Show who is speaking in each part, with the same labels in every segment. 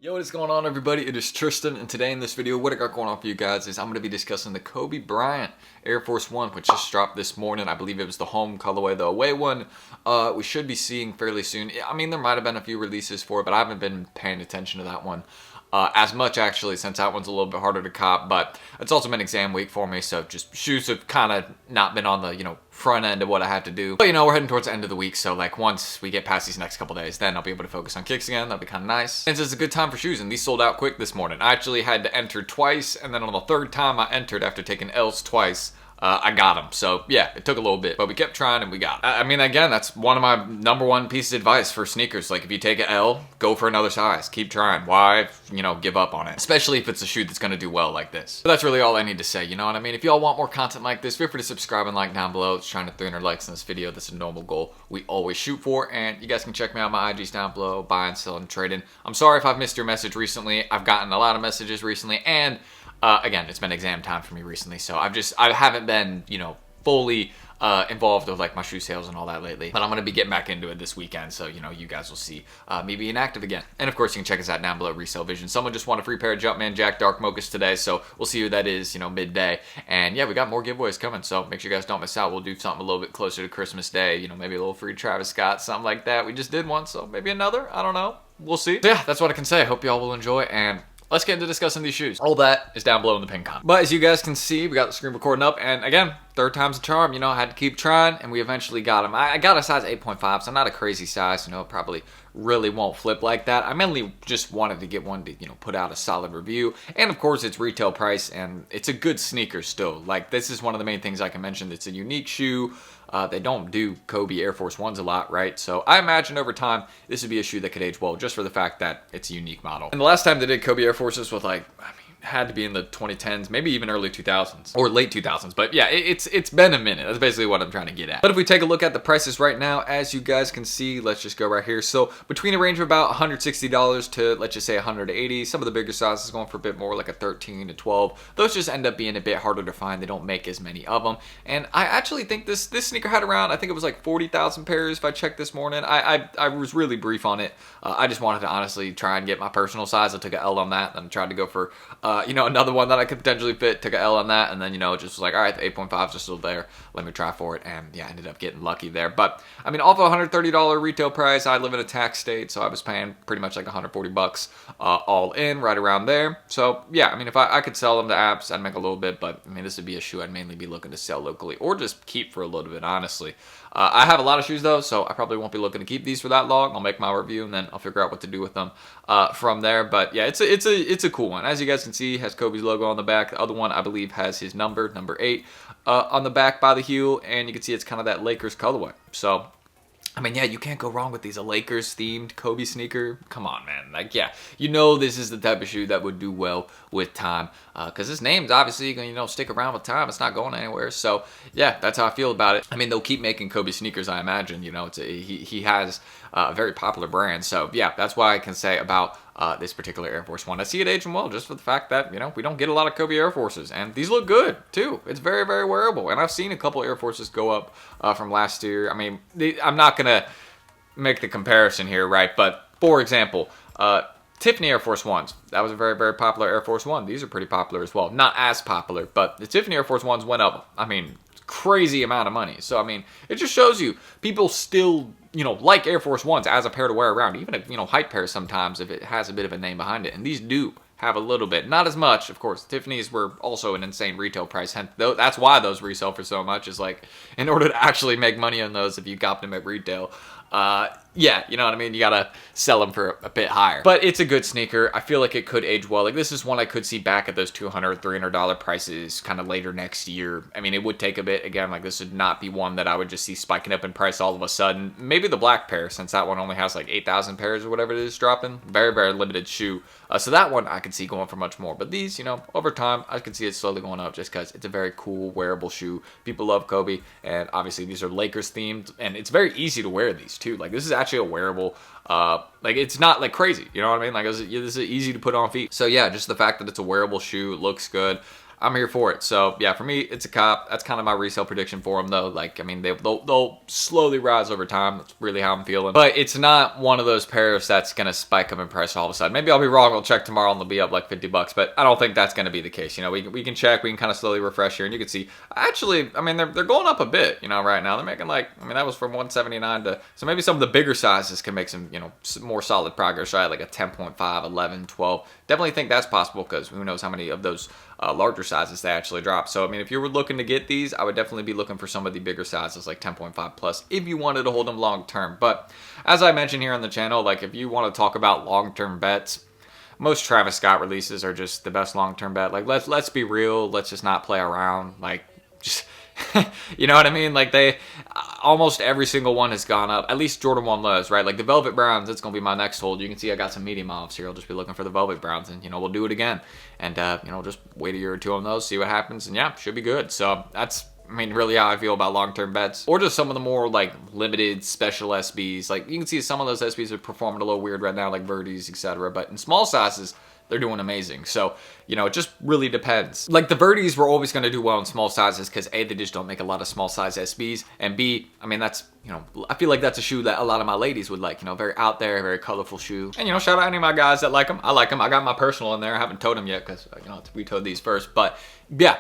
Speaker 1: Yo, what is going on, everybody? It is Tristan, and today in this video, what I got going on for you guys is I'm going to be discussing the Kobe Bryant Air Force One, which just dropped this morning. I believe it was the home colorway. The away one, we should be seeing fairly soon. I mean, there might have been a few releases for it, but I haven't been paying attention to that one as much, actually, since that one's a little bit harder to cop. But it's also been exam week for me, so just shoes have kind of not been on the, front end of what I had to do. But, we're heading towards the end of the week, so, once we get past these next couple days, then I'll be able to focus on kicks again. That'll be kind of nice. And it's a good time for shoes, and these sold out quick this morning. I actually had to enter twice, and then on the third time I entered after taking L's twice, I got them. So yeah, it took a little bit, but we kept trying and we got them. I mean, again, that's one of my #1 pieces of advice for sneakers. If you take an L, go for another size. Keep trying. Why, give up on it? Especially if it's a shoe that's going to do well like this. But that's really all I need to say, you know what I mean? If y'all want more content like this, feel free to subscribe and like down below. It's trying to 300 likes in this video. That's a normal goal we always shoot for. And you guys can check me out. My IG's down below. Buying, selling, trading. I'm sorry if I've missed your message recently. I've gotten a lot of messages recently, and again, it's been exam time for me recently, so I haven't been, fully involved with my shoe sales and all that lately. But I'm going to be getting back into it this weekend, so you guys will see me being active again. And of course, you can check us out down below, Resale Vision. Someone just won a free pair of Jumpman Jack Dark Mochas today, so we'll see who that is, midday. And yeah, we got more giveaways coming, so make sure you guys don't miss out. We'll do something a little bit closer to Christmas Day, maybe a little free Travis Scott, something like that. We just did one, so maybe another. I don't know. We'll see. So yeah, that's what I can say. I hope y'all will enjoy, and let's get into discussing these shoes. All that is down below in the pinned comment. But as you guys can see, we got the screen recording up, and again, third time's a charm. I had to keep trying, and we eventually got them. I got a size 8.5, so not a crazy size. It probably really won't flip like that. I mainly just wanted to get one to, put out a solid review. And of course, it's retail price, and it's a good sneaker still. This is one of the main things I can mention. It's a unique shoe. They don't do Kobe Air Force Ones a lot, right? So I imagine over time, this would be a shoe that could age well just for the fact that it's a unique model. And the last time they did Kobe Air Forces was had to be in the 2010s, maybe even early 2000s or late 2000s. But yeah, it's been a minute. That's basically what I'm trying to get at. But if we take a look at the prices right now, as you guys can see, let's just go right here. So between a range of about $160 to, let's just say, $180. Some of the bigger sizes going for a bit more, like a 13 to 12. Those just end up being a bit harder to find. They don't make as many of them. And I actually think this sneaker had around, I think it was 40,000 pairs if I checked this morning. I was really brief on it. I just wanted to honestly try and get my personal size. I took an L on that, then tried to go for another one that I could potentially fit, took an L on that, and then, just was like, all right, the 8.5s are still there. Let me try for it. And yeah, I ended up getting lucky there. But I mean, off a $130 retail price, I live in a tax state, so I was paying pretty much $140 all in, right around there. So yeah, I mean, if I could sell them to apps, I'd make a little bit, but I mean, this would be a shoe I'd mainly be looking to sell locally or just keep for a little bit, honestly. I have a lot of shoes though, so I probably won't be looking to keep these for that long. I'll make my review and then I'll figure out what to do with them from there. But yeah, it's a cool one. As you guys can see, it has Kobe's logo on the back. The other one, I believe, has his number 8, on the back by the heel, and you can see it's kind of that Lakers colorway. So I mean, yeah, you can't go wrong with these. A Lakers-themed Kobe sneaker. Come on, man. This is the type of shoe that would do well with time. Because his name's obviously going to, stick around with time. It's not going anywhere. So, yeah, that's how I feel about it. I mean, they'll keep making Kobe sneakers, I imagine. He has a very popular brand. So, yeah, that's why I can say about this particular Air Force One. I see it aging well just for the fact that, we don't get a lot of Kobe Air Forces. And these look good, too. It's very, very wearable. And I've seen a couple Air Forces go up from last year. I mean, I'm not going to make the comparison here, right? But, for example, Tiffany Air Force Ones. That was a very, very popular Air Force One. These are pretty popular as well. Not as popular, but the Tiffany Air Force Ones went up, crazy amount of money. So, it just shows you people still like Air Force Ones as a pair to wear around, even a hype pair sometimes if it has a bit of a name behind it. And these do have a little bit, not as much, of course. Tiffany's were also an insane retail price. Hence, that's why those resell for so much. Is in order to actually make money on those, if you got them at retail, yeah, you know what I mean? You gotta sell them for a bit higher. But it's a good sneaker. I feel like it could age well. This is one I could see back at those $200, $300 prices kind of later next year. I mean, it would take a bit. Again, this would not be one that I would just see spiking up in price all of a sudden. Maybe the black pair, since that one only has 8,000 pairs or whatever it is dropping. Very, very limited shoe. So that one I could see going for much more. But these, over time, I could see it slowly going up just because it's a very cool, wearable shoe. People love Kobe, and obviously these are Lakers themed, and it's very easy to wear these too. This is actually a wearable, it's not crazy, you know what I mean? This is easy to put on feet. So yeah, just the fact that it's a wearable shoe, it looks good. I'm here for it. So yeah, for me, it's a cop. That's kind of my resale prediction for them, though. Like, I mean, they'll slowly rise over time. That's really how I'm feeling. But it's not one of those pairs that's gonna spike up in price all of a sudden. Maybe I'll be wrong. I'll check tomorrow and they'll be up like 50 bucks. But I don't think that's gonna be the case. You know, we can check. We can kind of slowly refresh here, and you can see. Actually, I mean, they're going up a bit. You know, right now they're making like, I mean, that was from 179 to. So maybe some of the bigger sizes can make some, you know, more solid progress, right? Like a 10.5, 11, 12. Definitely think that's possible because who knows how many of those larger sizes they actually drop. So I mean, if you were looking to get these, I would definitely be looking for some of the bigger sizes like 10.5 plus if you wanted to hold them long term. But as I mentioned here on the channel, like if you want to talk about long-term bets, most Travis Scott releases are just the best long-term bet. Like let's be real, let's just not play around. Like just you know what I mean? Like they, almost every single one has gone up. At least Jordan 1 lows, right? Like the Velvet Browns, it's going to be my next hold. You can see I got some medium offs here. I'll just be looking for the Velvet Browns and, you know, we'll do it again. And, you know, just wait a year or two on those, see what happens. And yeah, should be good. So that's, I mean, really how I feel about long-term bets. Or just some of the more like limited special SBs. Like you can see some of those SBs are performing a little weird right now, like Verdes, etc. But in small sizes, they're doing amazing. So, you know, it just really depends. Like the Verdes were always going to do well in small sizes because A, they just don't make a lot of small size SBs. And B, I mean, that's, you know, I feel like that's a shoe that a lot of my ladies would like, you know, very out there, very colorful shoe. And, you know, shout out any of my guys that like them. I like them. I got my personal in there. I haven't towed them yet because, you know, we towed these first. But yeah,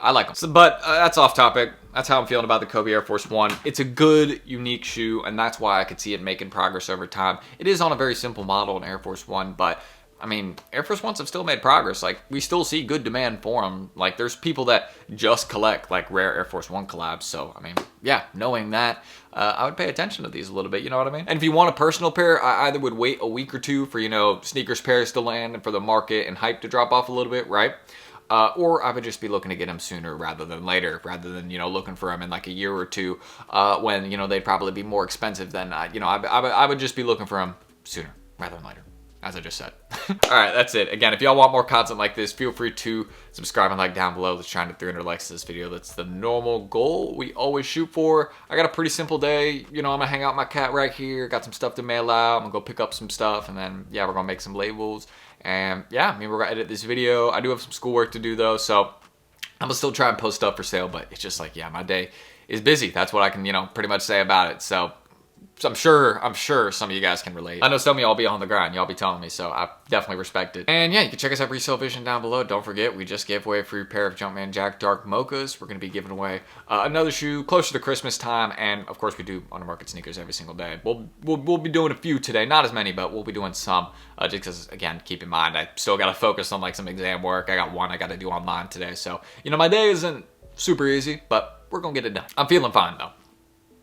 Speaker 1: I like them. So, but that's off topic. That's how I'm feeling about the Kobe Air Force 1. It's a good, unique shoe, and that's why I could see it making progress over time. It is on a very simple model, an Air Force 1, but I mean, Air Force 1s have still made progress. Like, we still see good demand for them. Like, there's people that just collect, like, rare Air Force 1 collabs. So, I mean, yeah, knowing that, I would pay attention to these a little bit, you know what I mean? And if you want a personal pair, I either would wait a week or two for, you know, sneakers pairs to land and for the market and hype to drop off a little bit, right? Or I would just be looking to get them sooner rather than later, rather than, you know, looking for them in like a year or two when, you know, they'd probably be more expensive than, you know, I would just be looking for them sooner rather than later. As I just said. All right, that's it. Again, if y'all want more content like this, feel free to subscribe and like down below. Let's try and get 300 likes to this video. That's the normal goal we always shoot for. I got a pretty simple day. You know, I'm gonna hang out with my cat right here. Got some stuff to mail out. I'm gonna go pick up some stuff, and then, yeah, we're gonna make some labels. And yeah, I mean, we're gonna edit this video. I do have some schoolwork to do though, so I'm gonna still try and post stuff for sale, but it's just like, yeah, my day is busy. That's what I can, you know, pretty much say about it. So I'm sure some of you guys can relate. I know some of y'all be on the grind. Y'all be telling me, so I definitely respect it. And yeah, you can check us out Resale Vision down below. Don't forget, we just gave away a free pair of Jumpman Jack Dark Mochas. We're going to be giving away another shoe closer to Christmas time. And of course, we do on the market sneakers every single day. We'll be doing a few today. Not as many, but we'll be doing some. Just because, again, keep in mind, I still got to focus on like some exam work. I got one I got to do online today. So, you know, my day isn't super easy, but we're going to get it done. I'm feeling fine, though.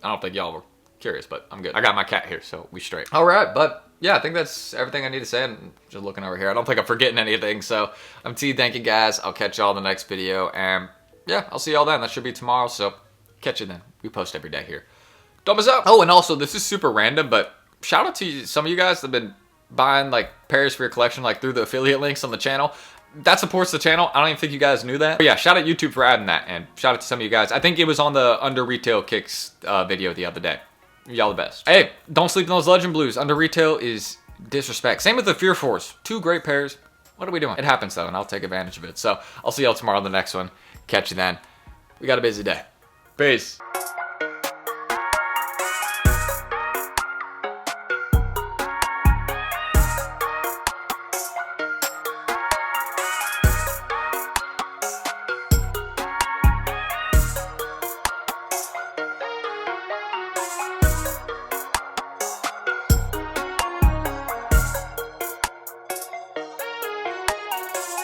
Speaker 1: I don't think y'all were curious, but I'm good. I got my cat here, so we straight. All right, but yeah, I think that's everything I need to say. I'm just looking over here. I don't think I'm forgetting anything, so I'm T. Thank you, guys. I'll catch y'all in the next video, and yeah, I'll see y'all then. That should be tomorrow, so catch you then. We post every day here. Thumbs up. Oh, and also, this is super random, but shout out to some of you guys that have been buying like pairs for your collection, like through the affiliate links on the channel. That supports the channel. I don't even think you guys knew that. But yeah, shout out YouTube for adding that, and shout out to some of you guys. I think it was on the Under Retail Kicks video the other day. Y'all the best. Hey, don't sleep in those Legend Blues. Under retail is disrespect. Same with the Fear Force. 2 great pairs. What are we doing? It happens though, and I'll take advantage of it. So I'll see y'all tomorrow on the next one. Catch you then. We got a busy day. Peace.